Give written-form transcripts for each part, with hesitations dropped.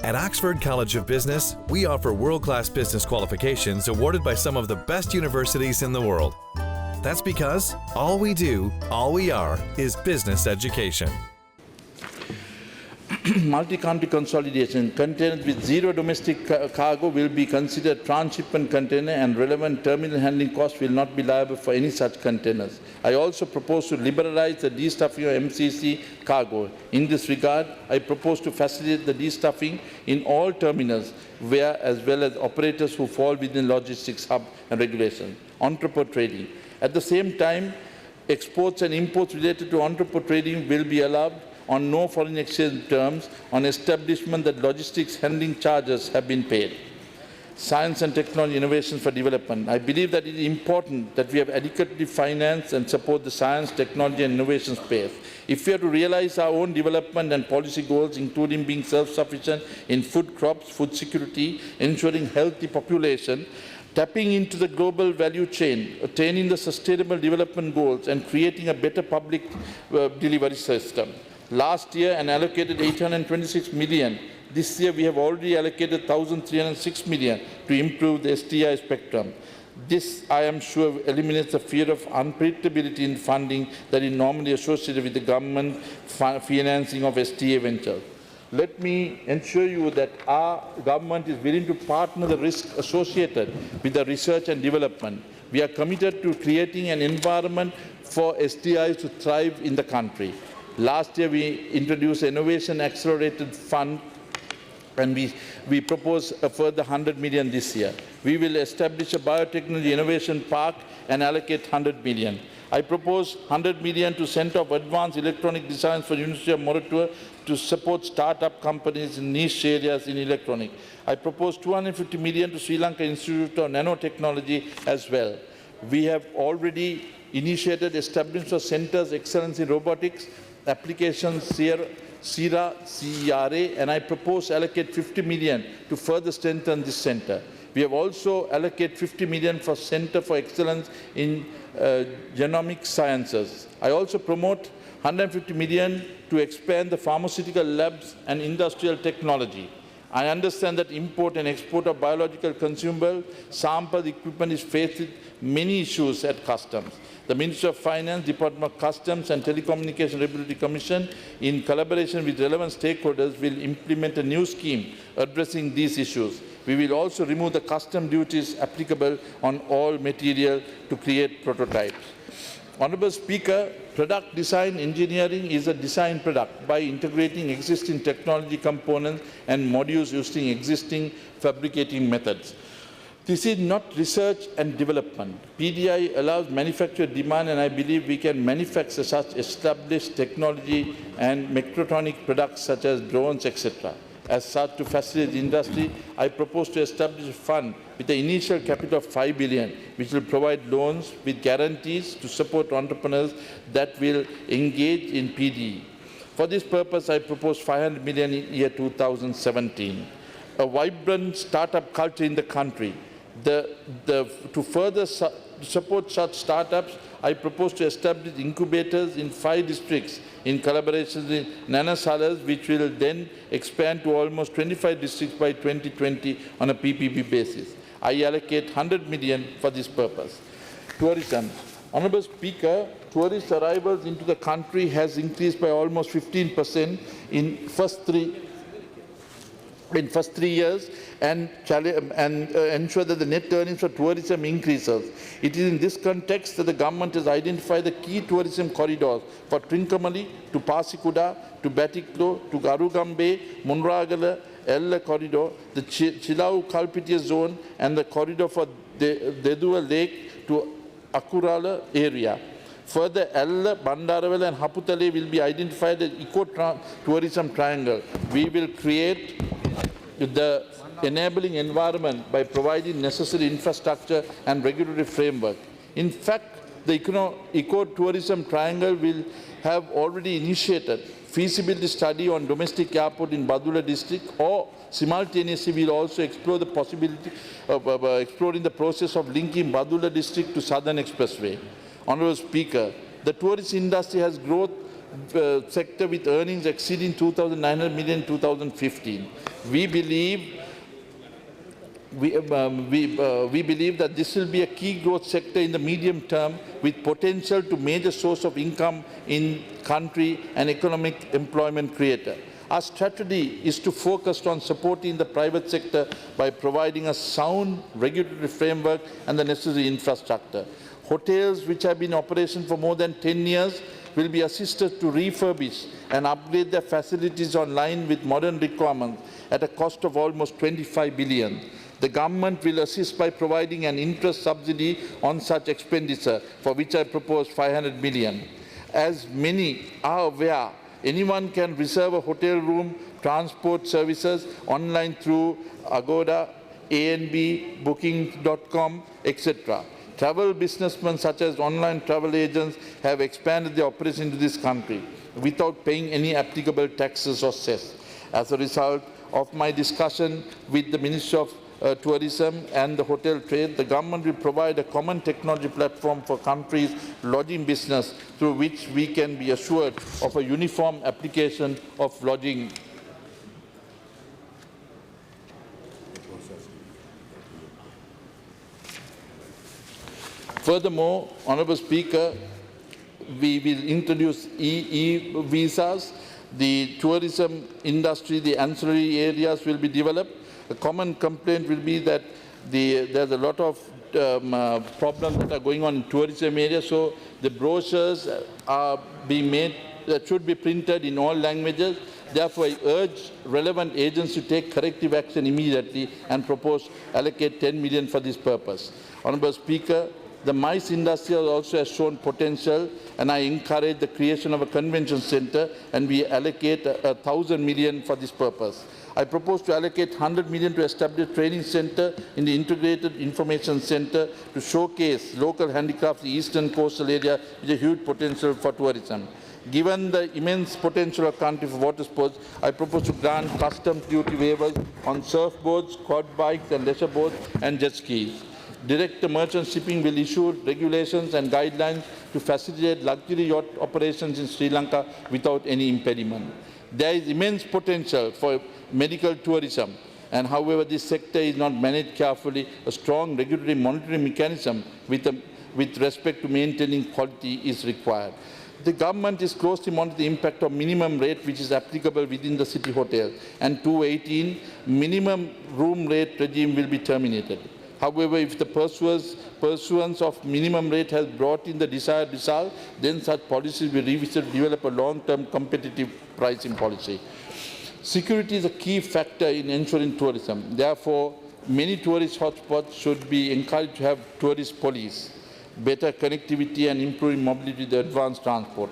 At Oxford College of Business, we offer world-class business qualifications awarded by some of the best universities in the world. That's because all we do, all we are, is business education. Multi-country consolidation. Containers with zero domestic cargo will be considered transshipment container, and relevant terminal handling costs will not be liable for any such containers. I also propose to liberalize the de-stuffing of MCC cargo. In this regard, I propose to facilitate the de-stuffing in all terminals, where as well as operators who fall within logistics hub and regulation. Entrepot trading. At the same time, exports and imports related to entrepot trading will be allowed on no foreign exchange terms on establishment that logistics handling charges have been paid. Science and technology innovations for development. I believe that it is important that we have adequately financed and support the science, technology and innovation space. If we are to realize our own development and policy goals, including being self-sufficient in food crops, food security, ensuring healthy population, tapping into the global value chain, attaining the sustainable development goals and creating a better public delivery system. Last year, and allocated 826 million. This year, we have already allocated 1,306 million to improve the STI spectrum. This, I am sure, eliminates the fear of unpredictability in funding that is normally associated with the government financing of STA ventures. Let me ensure you that our government is willing to partner the risk associated with the research and development. We are committed to creating an environment for STIs to thrive in the country. Last year, we introduced an Innovation Accelerated Fund, and we propose a further 100 million this year. We will establish a biotechnology innovation park and allocate 100 million. I propose 100 million to Center of Advanced Electronic Design for University of Moratuwa to support startup companies in niche areas in electronics. I propose 250 million to Sri Lanka Institute of Nanotechnology as well. We have already initiated establishment of centers excellence in robotics, applications, CERA, and I propose to allocate 50 million to further strengthen this center. We have also allocated 50 million for Center for Excellence in Genomic Sciences. I also promote 150 million to expand the pharmaceutical labs and industrial technology. I understand that import and export of biological consumable sample equipment is faced with many issues at customs. The Ministry of Finance, Department of Customs and Telecommunication Regulatory Commission, in collaboration with relevant stakeholders, will implement a new scheme addressing these issues. We will also remove the custom duties applicable on all material to create prototypes. Honourable Speaker, product design engineering is a design product by integrating existing technology components and modules using existing fabricating methods. This is not research and development. PDI allows manufacturer demand, and I believe we can manufacture such established technology and mechatronic products such as drones, etc. As such, to facilitate the industry, I propose to establish a fund with the initial capital of 5 billion, which will provide loans with guarantees to support entrepreneurs that will engage in PDE. For this purpose, I propose 500 million in year 2017. A vibrant startup culture in the country. To further support such startups, I propose to establish incubators in 5 districts in collaboration with Nanasalas, which will then expand to almost 25 districts by 2020 on a PPP basis. I allocate 100 million for this purpose. Tourism. Honourable Speaker, tourist arrivals into the country has increased by almost 15% in first three years, and ensure that the net earnings for tourism increases. It is in this context that the government has identified the key tourism corridors for Trincomalee to Pasikuda, to Batiklo, to Garugambe, Munragala, Ella corridor, the Chilau Kalpitia zone, and the corridor for Dedua Lake to Akurala area. Further, Ella, Bandaravela and Haputale will be identified as eco-tourism triangle. We will create the enabling environment by providing necessary infrastructure and regulatory framework. In fact, the eco-tourism triangle will have already initiated feasibility study on domestic airport in Badula district, or simultaneously we will also explore the possibility of exploring the process of linking Badula district to Southern Expressway. Honourable Speaker, the tourist industry has growth sector with earnings exceeding 2,900 million in 2015. We believe that this will be a key growth sector in the medium term with potential to major source of income in country and economic employment creator. Our strategy is to focus on supporting the private sector by providing a sound regulatory framework and the necessary infrastructure. Hotels which have been in operation for more than 10 years will be assisted to refurbish and upgrade their facilities on line with modern requirements at a cost of almost 25 billion. The government will assist by providing an interest subsidy on such expenditure, for which I propose 500 million. As many are aware, anyone can reserve a hotel room, transport services online through Agoda, ANB, Booking.com, etc. Travel businessmen such as online travel agents have expanded their operation into this country without paying any applicable taxes or cess. As a result of my discussion with the Ministry of Tourism and the hotel trade, the government will provide a common technology platform for countries' lodging business through which we can be assured of a uniform application of lodging. Furthermore, Honourable Speaker, we will introduce e-visas. The tourism industry, the ancillary areas will be developed. A common complaint will be that there's a lot of problems that are going on in tourism areas, so the brochures are being made that should be printed in all languages. Therefore, I urge relevant agents to take corrective action immediately and propose allocate 10 million for this purpose. Honourable Speaker, the MICE industry also has shown potential, and I encourage the creation of a convention centre, and we allocate 1,000 million for this purpose. I propose to allocate 100 million to establish a training centre in the Integrated Information Centre to showcase local handicrafts in the eastern coastal area with a huge potential for tourism. Given the immense potential of country for water sports, I propose to grant customs duty waivers on surfboards, quad bikes and leisure boats and jet skis. Direct merchant shipping will issue regulations and guidelines to facilitate luxury yacht operations in Sri Lanka without any impediment. There is immense potential for medical tourism, and however this sector is not managed carefully, a strong regulatory monitoring mechanism with respect to maintaining quality is required. The government is closely monitoring the impact of minimum rate which is applicable within the city hotel, and 218 minimum room rate regime will be terminated. However, if the pursuance of minimum rate has brought in the desired result, then such policies will revisit to develop a long-term competitive pricing policy. Security is a key factor in ensuring tourism. Therefore, many tourist hotspots should be encouraged to have tourist police, better connectivity and improving mobility with advanced transport.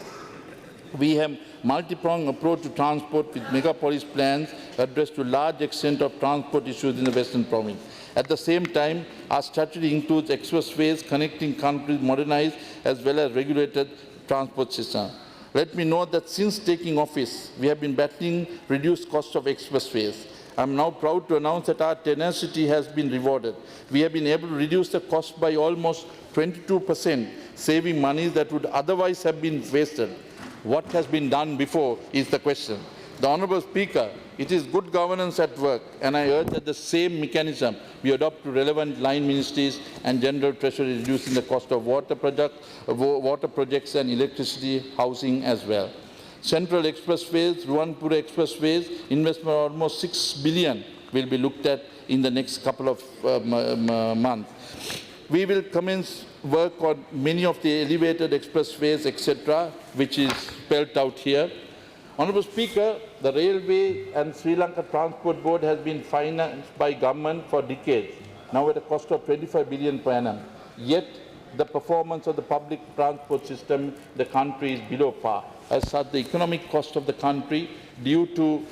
We have multi-pronged approach to transport with megapolis plans addressed to a large extent of transport issues in the Western Province. At the same time, our strategy includes expressways connecting countries modernized as well as regulated transport system. Let me note that since taking office, we have been battling reduced cost of expressways. I am now proud to announce that our tenacity has been rewarded. We have been able to reduce the cost by almost 22%, saving money that would otherwise have been wasted. What has been done before is the question. The Honourable Speaker, it is good governance at work, and I urge that the same mechanism be adopted to relevant line ministries and general treasury, reducing the cost of water projects and electricity, housing as well. Central expressways, Ruanpura expressways, investment of almost 6 billion will be looked at in the next couple of months. We will commence work on many of the elevated expressways, etc., which is spelled out here. Honourable Speaker, the Railway and Sri Lanka Transport Board has been financed by government for decades, now at a cost of 25 billion per annum. Yet, the performance of the public transport system in the country is below par. As such, the economic cost of the country due to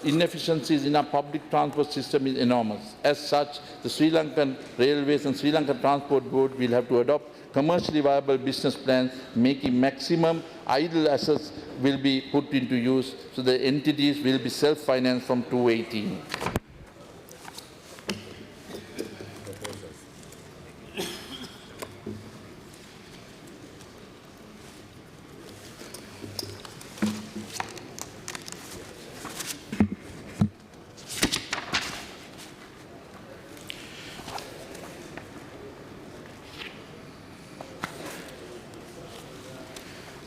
inefficiencies in our public transport system is enormous. As such, the Sri Lankan Railways and Sri Lankan Transport Board will have to adopt commercially viable business plans, making maximum idle assets will be put into use, so the entities will be self-financed from 2018.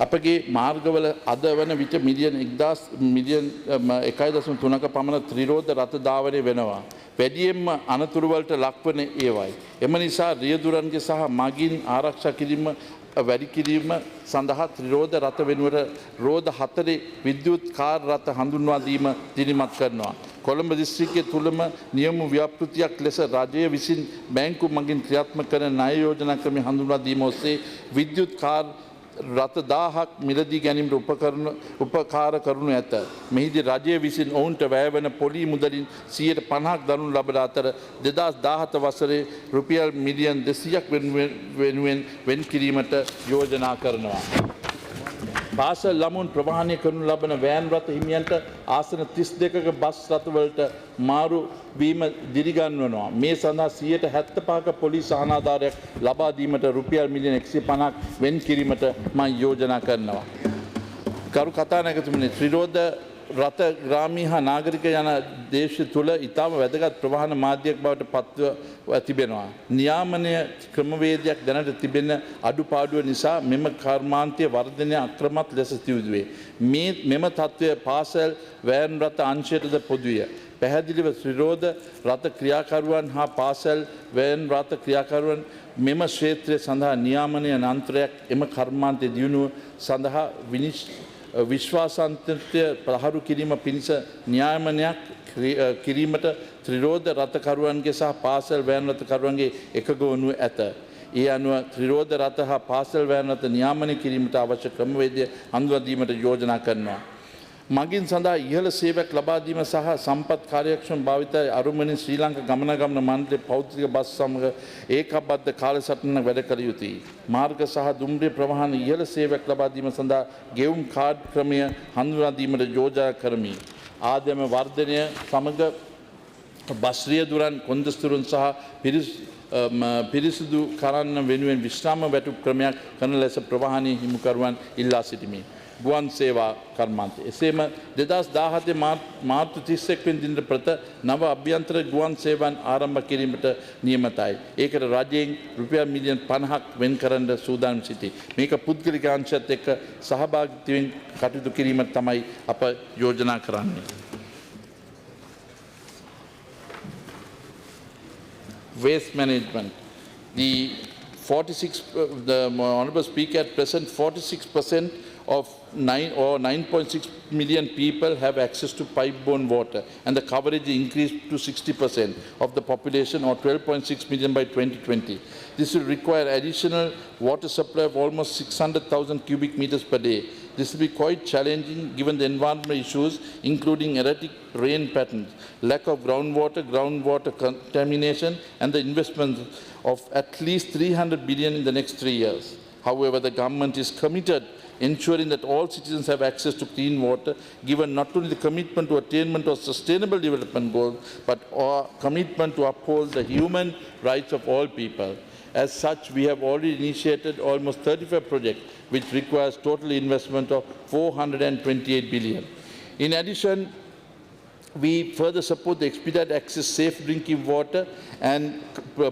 අපගේ මාර්ගවල අද වන විට million 1.3ක පමණ ත්‍රිරෝධ රථ ධාවනය වෙනවා. වැඩියෙන්ම අනතුරු වලට ලක්වන ඒවයි. එම නිසා රියදුරන්ගේ සහ මගින් ආරක්ෂා කිරීම වැඩි කිරීම සඳහා ත්‍රිරෝධ රථ වෙනුවට රෝධ 4 විද්‍යුත් කාර් රථ හඳුන්වා දීම දිරිමත් කරනවා. කොළඹ දිස්ත්‍රික්කය තුළම නියම ව්‍යාපෘතියක් ලෙස රජය විසින් බැංකු මගින් ක්‍රියාත්මක කරන ණය යෝජනා ක්‍රමය හඳුන්වා දීම ඔස්සේ විද්‍යුත් කාර් රථ 1000ක් මිලදී ගැනීමට උපකාර කරනු ඇත. මෙහිදී රජය විසින් ඔවුන්ට වැයවන පොලී මුදලින් 50%ක් දරනු ලබන අතර 2017 වසරේ රුපියල් මිලියන් 200ක් වෙනුවෙන් වෙන් කිරීමට යෝජනා කරනවා. පාසල් ළමුන් ප්‍රවාහනය කරනු ලබන වෑන් රථ හිමියන්ට ආසන 32ක බස් රථවලට මාරු වීම දිරිගන්වනවා. මේ සඳහා 75ක පොලිස් ආනාධාරයක් ලබා දීමට රුපියල් මිලියන 150ක් වෙන් කිරීමට මම යෝජනා කරනවා. කරු කතානායකතුමනි, ත්‍රිරෝධ රථ ග්‍රාමීය හා නාගරික යන දේශය තුළ ඉතාම වැදගත් ප්‍රවාහන මාධ්‍යයක් බවට පත්ව තිබෙනවා. නියාමනය ක්‍රමවේදයක් දැනට තිබෙන අඩුපාඩුව නිසා මෙම කර්මාන්තය වර්ධනය අක්‍රමත් ලෙස සිදුවේ. මෙම තත්ත්වය පාසල් වෑන් රථ අංශයටද පොදුය. පැහැදිලිව ත්‍රිරෝධ රථ ක්‍රියාකරුවන් හා පාසල් වෑන් රථ ක්‍රියාකරුවන් මෙම ක්ෂේත්‍රය සඳහා නියාමනය යන්ත්‍රයක් එම කර්මාන්තය දියුණුව සඳහා විශ්වාසන්තත්වය පහරු කිරීම පිණිස න්‍යායමනයක් කිරීමට ත්‍රිරෝධ රථකරුවන්ගේ සහ පාසල් වෑන් රථකරුවන්ගේ එකග වනු ඇත. ඒ අනුව ත්‍රිරෝධ රථ හා පාසල් වෑන් රථ නියාමනය කිරීමට අවශ්‍ය ක්‍රමවේදය හඳුන්වා දීමට යෝජනා කරනවා. මගින් සඳහා ඉහළ සේවයක් ලබා දීම සහ සම්පත් කාර්යක්ෂම භාවිතය අරුමණින් ශ්‍රී ලංකා ගමනාගමන මණ්ඩලයේ පෞද්ගලික බස් සමග ඒකබද්ධ කාලසටහනක් වැඩ කළ යුතුයි. මාර්ග සහ දුම්රිය ප්‍රවාහන ඉහළ සේවයක් ලබා දීම සඳහා ගෙවුම් කාඩ් ක්‍රමය හඳුන්වා දීමට යෝජනා කරමි. ආදායම වර්ධනය සමග බස් රියදුරන් කොන්දස්තුරුන් සහ පිරිසිදු කරන්න වෙනුවෙන් විශ්‍රාම වැටුප් ක්‍රමයක් කරන ලෙස ප්‍රවාහනීය හිමිකරුවන් ඉල්ලා සිටිමි. ගුවන් සේවා කර්මාන්තය. එසේම 2017 මාර්තු 31 වෙනි දිනට ප්‍රත නව අභ්‍යන්තර ගුවන් සේවාවන් ආරම්භ කිරීමට නියමිතයි. ඒකට රජයෙන් රුපියල් මිලියන් 50ක් වෙන් කරන්න සූදානම් සිටී. මේක පුද්ගලික අංශයත් එක්ක සහභාගීත්වයෙන් කටයුතු කිරීම තමයි අප යෝජනා කරන්නේ. Waste management. The Honourable Speaker, at present 46% of 9.6 million people have access to pipe-borne water, and the coverage increased to 60% of the population, or 12.6 million by 2020. This will require additional water supply of almost 600,000 cubic meters per day. This will be quite challenging given the environmental issues, including erratic rain patterns, lack of groundwater contamination, and the investment of at least 300 billion in the next 3 years. However, the government is committed ensuring that all citizens have access to clean water, given not only the commitment to attainment of sustainable development goals, but our commitment to uphold the human rights of all people. As such, we have already initiated almost 35 projects, which requires total investment of 428 billion. In addition, we further support the expedited access safe drinking water and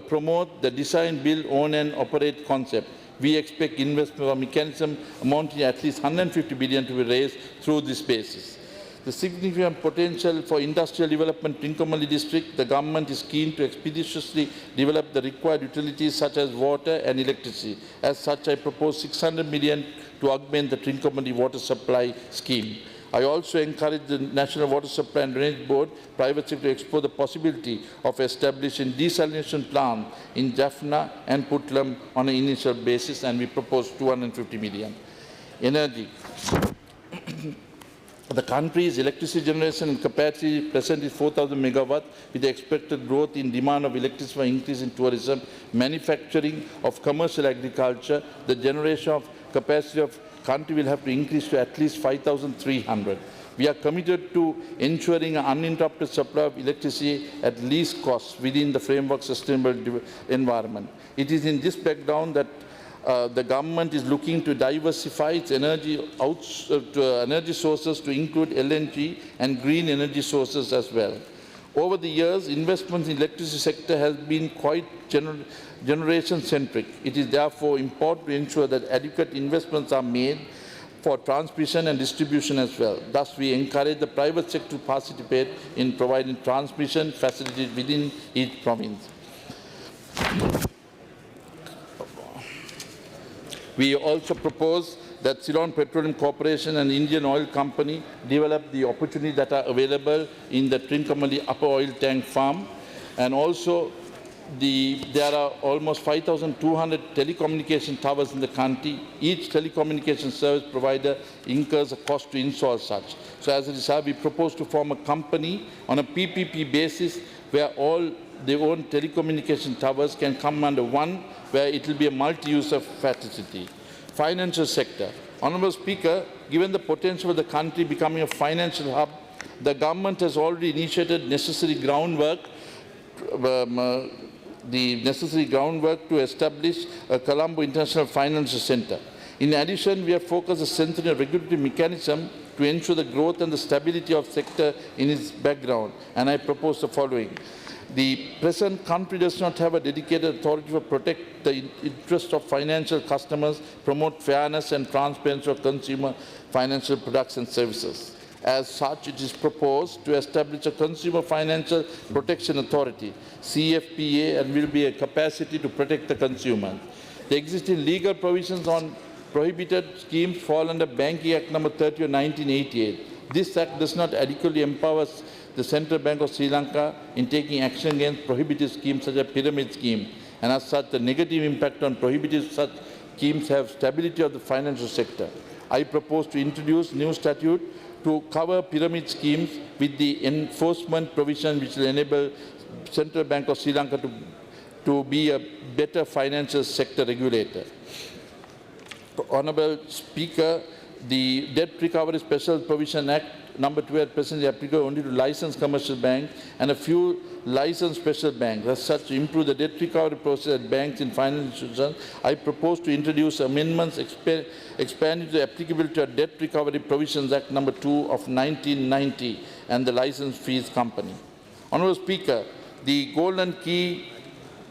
promote the design, build, own and operate concept. We expect investment mechanism amounting at least 150 billion to be raised through this basis. The significant potential for industrial development in Trincomalee district, the government is keen to expeditiously develop the required utilities such as water and electricity. As such, I propose 600 million to augment the Trincomalee water supply scheme. I also encourage the National Water Supply and Drainage Board private sector to explore the possibility of establishing desalination plant in Jaffna and Putlam on an initial basis, and we propose 250 million. Energy. The country's electricity generation capacity present is 4,000 megawatt, with the expected growth in demand of electricity for increase in tourism, manufacturing of commercial agriculture. The generation of capacity of country will have to increase to at least 5,300. We are committed to ensuring an uninterrupted supply of electricity at least cost within the framework sustainable environment. It is in this background that the government is looking to diversify its energy sources to include LNG and green energy sources as well. Over the years, investments in the electricity sector has been quite generation-centric. It is therefore important to ensure that adequate investments are made for transmission and distribution as well. Thus, we encourage the private sector to participate in providing transmission facilities within each province. We also propose that Ceylon Petroleum Corporation and Indian Oil Company develop the opportunities that are available in the Trincomalee Upper Oil Tank Farm, and also there are almost 5,200 telecommunication towers in the country. Each telecommunication service provider incurs a cost to install such. So as a result, we propose to form a company on a PPP basis where all their own telecommunication towers can come under one, where it will be a multi-user facility. Financial sector. Honourable Speaker, given the potential of the country becoming a financial hub, the government has already initiated necessary groundwork to establish a Colombo International Financial Centre. In addition, we have focused on strengthening a regulatory mechanism to ensure the growth and the stability of the sector in its background, and I propose the following. The present country does not have a dedicated authority to protect the interests of financial customers, promote fairness and transparency of consumer financial products and services. As such, it is proposed to establish a Consumer Financial Protection Authority, CFPA, and will be a capacity to protect the consumer. The existing legal provisions on prohibited schemes fall under Banking Act No. 30 of 1988. This Act does not adequately empower the Central Bank of Sri Lanka in taking action against prohibited schemes such as pyramid scheme, and as such, the negative impact on prohibited such schemes have stability of the financial sector. I propose to introduce new statute to cover pyramid schemes with the enforcement provision which will enable Central Bank of Sri Lanka to be a better financial sector regulator. Honourable Speaker, the Debt Recovery Special Provision Act No. 12 presently applicable only to licensed commercial banks and a few licensed special banks. As such, to improve the debt recovery process at banks and financial institutions, I propose to introduce amendments expanding the applicability of Debt Recovery Provisions Act No. 2 of 1990 and the License Fees Company. Honourable Speaker, the golden key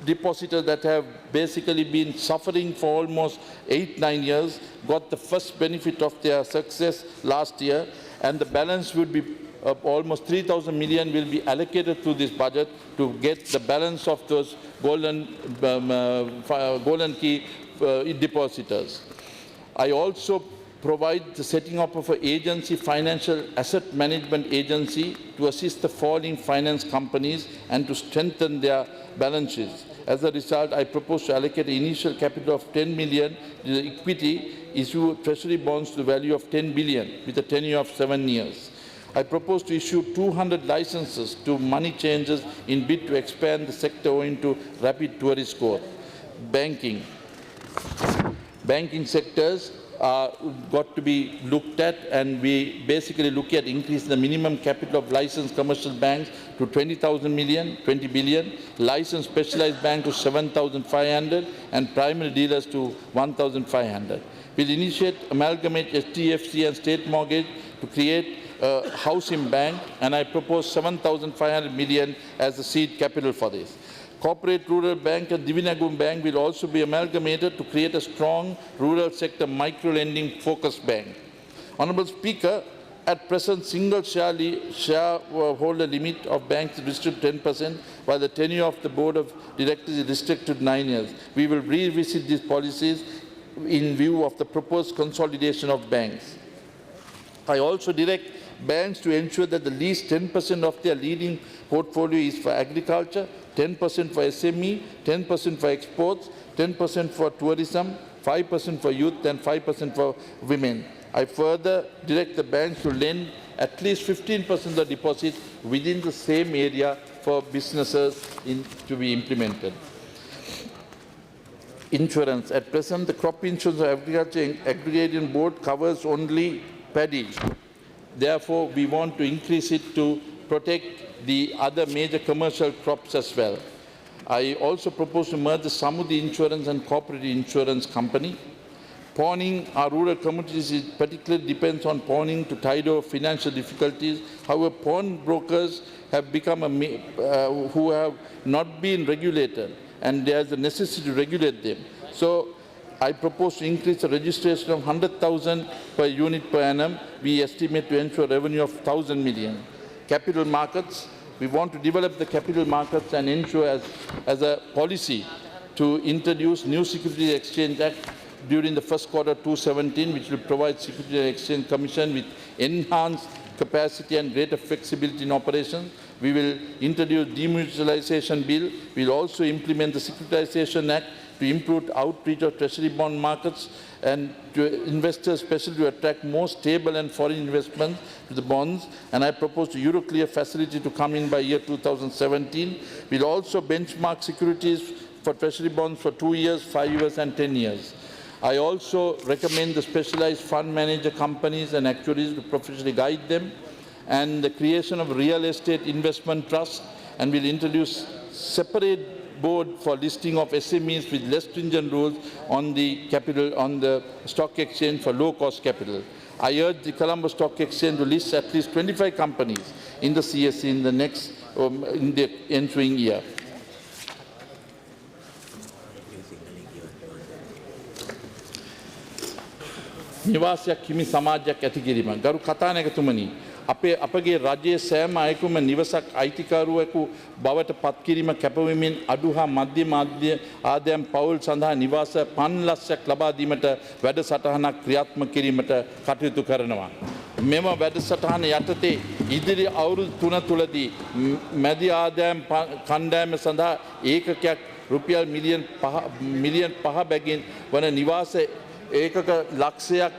depositors that have basically been suffering for almost 8-9 years got the first benefit of their success last year, and the balance would be almost 3,000 million will be allocated through this budget to get the balance of those golden key depositors. I also provide the setting up of an agency, financial asset management agency, to assist the falling finance companies and to strengthen their balance sheets. As a result, I propose to allocate an initial capital of 10 million to the equity, issue treasury bonds to the value of 10 billion with a tenure of 7 years. I propose to issue 200 licenses to money changers in bid to expand the sector owing to rapid tourist growth. Banking sectors are got to be looked at, and we basically look at increasing the minimum capital of licensed commercial banks to 20 billion, licensed specialized banks to 7,500, and primary dealers to 1,500. We'll initiate amalgamate HDFC and state mortgage to create a housing bank, and I propose 7,500 million as the seed capital for this. Corporate Rural Bank and Divinagum Bank will also be amalgamated to create a strong rural sector micro-lending focused bank. Honourable Speaker, at present single shareholder limit of banks is restricted to 10%, while the tenure of the board of directors is restricted to 9 years. We will revisit these policies in view of the proposed consolidation of banks. I also direct banks to ensure that the least 10% of their leading portfolio is for agriculture, 10% for SME, 10% for exports, 10% for tourism, 5% for youth, and 5% for women. I further direct the banks to lend at least 15% of the deposits within the same area for businesses to be implemented. Insurance. At present, the Crop Insurance Agriculture Aggregation Board covers only paddy. Therefore, we want to increase it to protect the other major commercial crops as well. I also propose to merge the Samudi Insurance and Cooperative Insurance Company. Pawning our rural communities particularly depends on pawning to tide over financial difficulties. However, pawn brokers have become who have not been regulated, and there is a necessity to regulate them. So I propose to increase the registration of 100,000 per unit per annum. We estimate to ensure revenue of 1,000 million. Capital markets, we want to develop the capital markets and ensure as a policy to introduce new Security Exchange Act during the first quarter 2017, which will provide Security Exchange Commission with enhanced capacity and greater flexibility in operations. We will introduce demutualization bill. We will also implement the Securitization Act to improve outreach of treasury bond markets and to investors, especially to attract more stable and foreign investments to the bonds. And I propose the Euroclear facility to come in by year 2017. We will also benchmark securities for treasury bonds for 2 years, 5 years and 10 years. I also recommend the specialized fund manager companies and actuaries to professionally guide them, and the creation of real estate investment trust, and will introduce separate board for listing of SMEs with less stringent rules on the stock exchange for low cost capital. I urge the Colombo Stock Exchange to list at least 25 companies in the CSE in the ensuing year. නිවාසයක් හිමි සමාජයක් ඇති කිරීම. ගරු කතානායකතුමනි, අපගේ රජයේ සෑම අයෙකුම නිවසක් අයිතිකරුවෙකු බවට පත් කිරීම කැපවීමෙන් අඩු හා මධ්‍යම ආදායම් පවුල් සඳහා නිවාස 5 ලක්ෂයක් ලබා දීමට වැඩසටහනක් ක්‍රියාත්මක කිරීමට කටයුතු කරනවා. මෙම වැඩසටහන යටතේ ඉදිරි අවුරුදු 3 තුලදී මැදි ආදායම් කණ්ඩායම සඳහා ඒකකයක් රුපියල් මිලියන් 5 බැගින් වන නිවාස ඒකක ලක්ෂයක්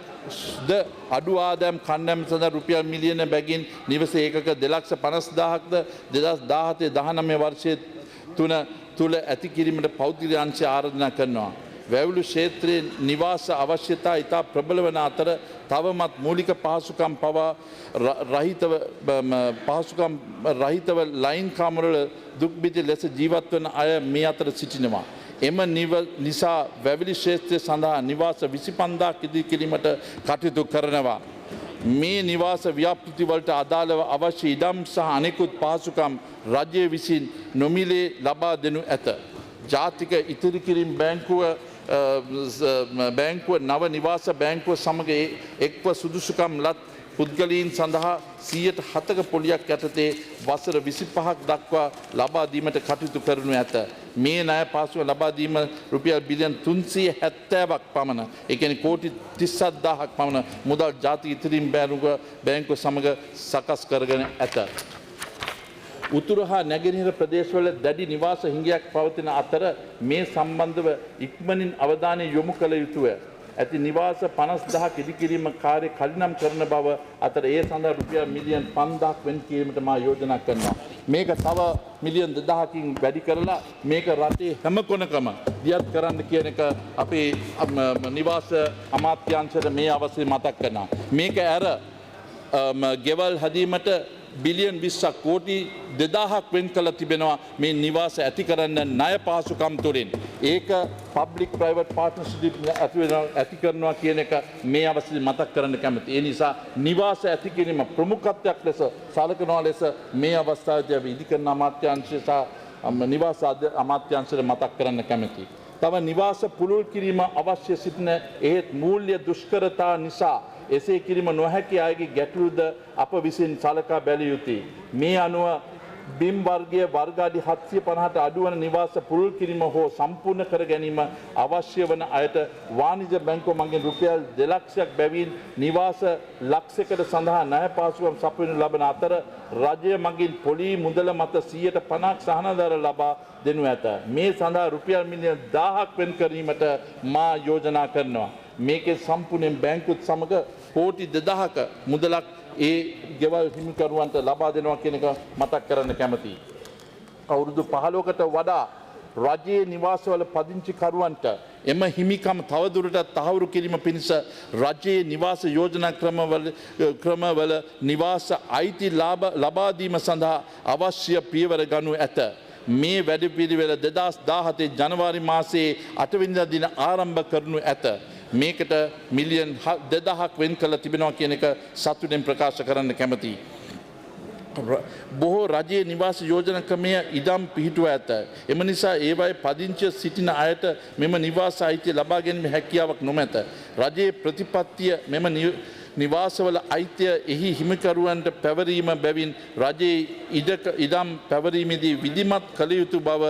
ද අඩු ආදායම් කණ්ඩායම් සඳහා රුපියල් මිලියන බැගින් නිවස ඒකක 2,50,000ක්ද 2017-19 වර්ෂයේ තුල ඇති කිරීමට පෞද්ගලික අංශය ආරාධනා කරනවා. වැවුළු ක්ෂේත්‍රයේ නිවාස අවශ්‍යතා ඉතා ප්‍රබල වන අතර තවමත් මූලික පහසුකම් පවා රහිතව ලයින් කාමරවල දුක්බිති ලෙස ජීවත් වන අය මේ අතර සිටිනවා. එම නිසා වැවිලි ක්ෂේත්‍රය සඳහා නිවාස 25,000ක් ඉදිරි කිරීමට කටයුතු කරනවා. මේ නිවාස ව්‍යාපෘතිවලට අදාළව අවශ්‍ය ඉඩම් සහ අනෙකුත් පහසුකම් රජය විසින් නොමිලේ ලබා දෙනු ඇත. ජාතික ඉතිරි කිරීම් බැංකුව නව නිවාස බැංකුව සමග එක්ව සුදුසුකම් ලත් පුද්ගලයන් සඳහා 107ක පොලියක් යටතේ වසර 25ක් දක්වා ලබා දීමට කටයුතු කරනු ඇත. මේ ණය පාසුව ලබා දීම රුපියල් බිලියන් 370ක් පමණ, ඒ කියන්නේ කෝටි 37000ක් පමණ මුදල් ජාතික ඉතිරිම් බැංකුව සමග සකස් කරගෙන ඇත. උතුරු හා නැගෙනහිර ප්‍රදේශවල දැඩි නිවාස හිඟයක් පවතින අතර මේ සම්බන්ධව ඉක්මනින් අවධානය යොමු කළ යුතුය. ඇති නිවාස 50,000ක් ඉදිකිරීම කාර්ය කලිනම් කරන බව අතර ඒ සඳහා රුපියල් මිලියන් 5,000ක් වෙන් කිරීමට මා යෝජනා කරනවා. මේක තව මිලියන් 2,000කින් වැඩි කරලා මේක රටේ හැම කොනකම දියත් කරන්න කියන එක අපේ නිවාස අමාත්‍යාංශයට මේ අවස්ථේ මතක් කරනවා. මේක ඇර ගෙවල් හදීමට බිලියන් 20ක් කෝටි 2,000ක් වෙන් කළ තිබෙනවා මේ නිවාස ඇති කරන්න ණය පහසුකම් තුළින්. ඒක පබ්ලික් ප්‍රයිවට් පාර්ට්නර්ෂිප් ඇති කරනවා කියන එක මේ අවස්ථාවේ මතක් කරන්න කැමතියි. ඒ නිසා නිවාස ඇති කිරීම ප්‍රමුඛත්වයක් ලෙස සලකනවා ලෙස මේ අවස්ථාවේදී අපි ඉදිකරන අමාත්‍යාංශය සහ නිවාස අමාත්‍යාංශයට මතක් කරන්න කැමතියි. තව නිවාස පුළුල් කිරීම අවශ්‍ය සිටින ඒත් මූල්‍ය දුෂ්කරතා නිසා එසේ කිරීම නොහැකි අයගේ ගැටලුද අප විසින් සලකා බැලිය යුතුයි. මේ අනුව බිම් වර්ගයේ වර්ග අඩි 750ට අඩු වන නිවාස පුළුල් කිරීම හෝ සම්පූර්ණ කර ගැනීම අවශ්‍ය වන අයට වාණිජ්‍ය බැංකුව මගින් රුපියල් 2 ලක්ෂයක් බැවින් නිවාස ලක්ෂයකට සඳහා ණය පාසුකම් සපයනු ලබන අතර රජය මගින් පොලී මුදල මත 50% සහනාධාර ලබා දෙනු ඇත. මේ සඳහා රුපියල් මිලියන් 1000ක් වෙන් කිරීමට මා යෝජනා කරනවා. මේකේ සම්පූර්ණයෙන් බැංකුවත් සමග කෝටි 2000ක මුදලක් ඒ ගෙවල් හිමිකරුවන්ට ලබා දෙනවා කියන එක මතක් කරන්න කැමතියි. අවුරුදු 15කට වඩා රජයේ නිවාසවල පදිංචිකරුවන්ට එම හිමිකම් තවදුරටත් තහවුරු කිරීම පිණිස රජයේ නිවාස යෝජනා ක්‍රමවල නිවාස අයිති ලබා දීම සඳහා අවශ්‍ය පියවර ගනු ඇත. මේ වැඩපිළිවෙල 2017 ජනවාරි මාසයේ 8 වෙනිදා දින ආරම්භ කරනු ඇත. මේකට මිලියන් 2,000ක් වෙන් කළ තිබෙනවා කියන එක සතුටෙන් ප්‍රකාශ කරන්න කැමතියි. බොහෝ රජයේ නිවාස යෝජනා ක්‍රමය ඉඩම් පිහිටුවා ඇත. එම නිසා ඒවායේ පදිංචිව සිටින අයට මෙම නිවාස අයිතිය ලබා ගැනීමේ හැකියාවක් නොමැත. රජයේ ප්‍රතිපත්තිය මෙම නිවාසවල අයිතිය එහි හිමිකරුවන්ට පැවරීම බැවින් රජයේ ඉඩම් පැවරීමේදී විධිමත් කළ යුතු බව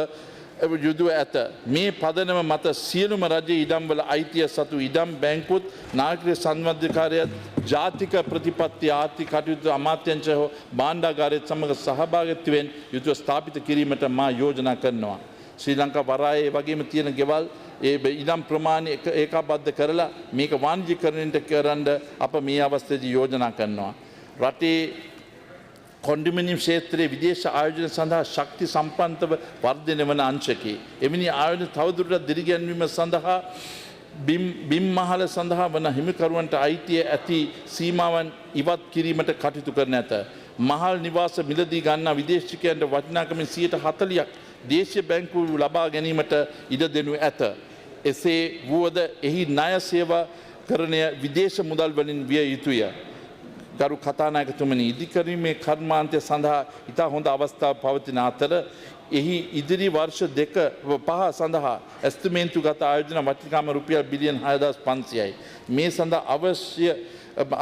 යුදුව ඇත. මේ පදනම මත සියලුම රජයේ ඉඩම්වල අයිතිය සතු ඉඩම් බැංකුත් නාගරික සංවර්ධකාරයත් ජාතික ප්‍රතිපත්ති ආර්ථික කටයුතු අමාත්‍යාංශය හෝ භාණ්ඩාගාරයත් සමග සහභාගීත්වයෙන් යුතුව ස්ථාපිත කිරීමට මා යෝජනා කරනවා. ශ්‍රී ලංකා වරායේ වගේම තියෙන ගෙවල් ඒ ඉඩම් ප්‍රමාණය ඒකාබද්ධ කරලා මේක වාණිජ්‍යකරණයට කරන්න අප මේ අවස්ථාවේදී යෝජනා කරනවා. රටේ කොන්ඩොමිනියම් ක්ෂේත්‍රයේ විදේශ ආයෝජන සඳහා ශක්ති සම්පන්නව වර්ධනය වන අංශකේ. එවැනි ආයෝජන තවදුරටත් දිරිගැන්වීම සඳහා බිම් මහල සඳහා වන හිමිකරුවන්ට අයිතිය ඇති සීමාවන් ඉවත් කිරීමට කටයුතු කරන ඇත. මහල් නිවාස මිලදී ගන්නා විදේශිකයන්ට වටිනාකමින් 40%ක් දේශීය බැංකුව ලබා ගැනීමට ඉඩ දෙනු ඇත. එසේ වුවද එහි ණය සේවාකරණය විදේශ මුදල් වලින් විය යුතුය. ගරු කතානායකතුමනි, ඉදිකරීමේ කර්මාන්තය සඳහා ඉතා හොඳ අවස්ථාව පවතින අතර එහි ඉදිරි වර්ෂ 2-5 සඳහා ඇස්තිමේන්තුගත ආයෝජන වටිනාකම රුපියල් බිලියන 6500යි. මේ සඳහා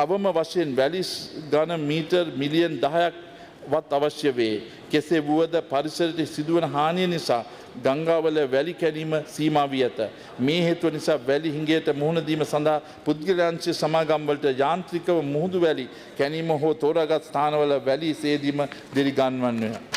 අවම වශයෙන් වැලි ඝන මීටර් මිලියන් 10ක් වත් අවශ්‍ය වේ. කෙසේ වුවද පරිසරයට සිදුවන හානිය නිසා ගංගාවල වැලි කැඩීම සීමා වී ඇත. මේ හේතුව නිසා වැලි හිඟයට මුහුණ දීම සඳහා පුද්ගලයන්ගේ සමාගම්වලට යාන්ත්‍රිකව මුහුදු වැලි කැණීම හෝ තෝරාගත් ස්ථානවල වැලි සේදීම දිරිගන්වන්නේය.